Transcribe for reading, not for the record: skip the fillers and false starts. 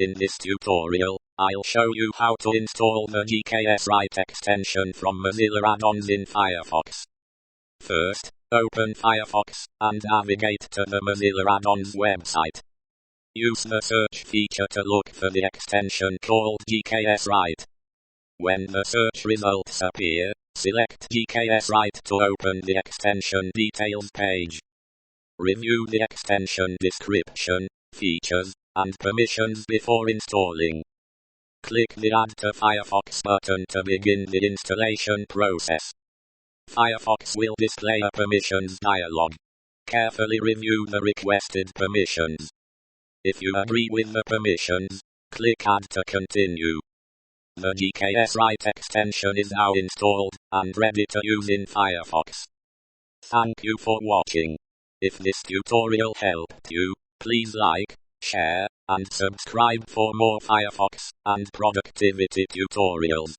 In this tutorial, I'll show you how to install the GKS Write extension from Mozilla add-ons in Firefox. First, open Firefox and navigate to the Mozilla add-ons website. Use the search feature to look for the extension called GKS Write. When the search results appear, select GKS Write to open the extension details page. Review the extension description, features, and permissions before installing. Click the Add to Firefox button to begin the installation process. Firefox will display a permissions dialog. Carefully review the requested permissions. If you agree with the permissions, click Add to continue. The GKS Write extension is now installed and ready to use in Firefox. Thank you for watching. If this tutorial helped you, please like, share, and subscribe for more Firefox and productivity tutorials.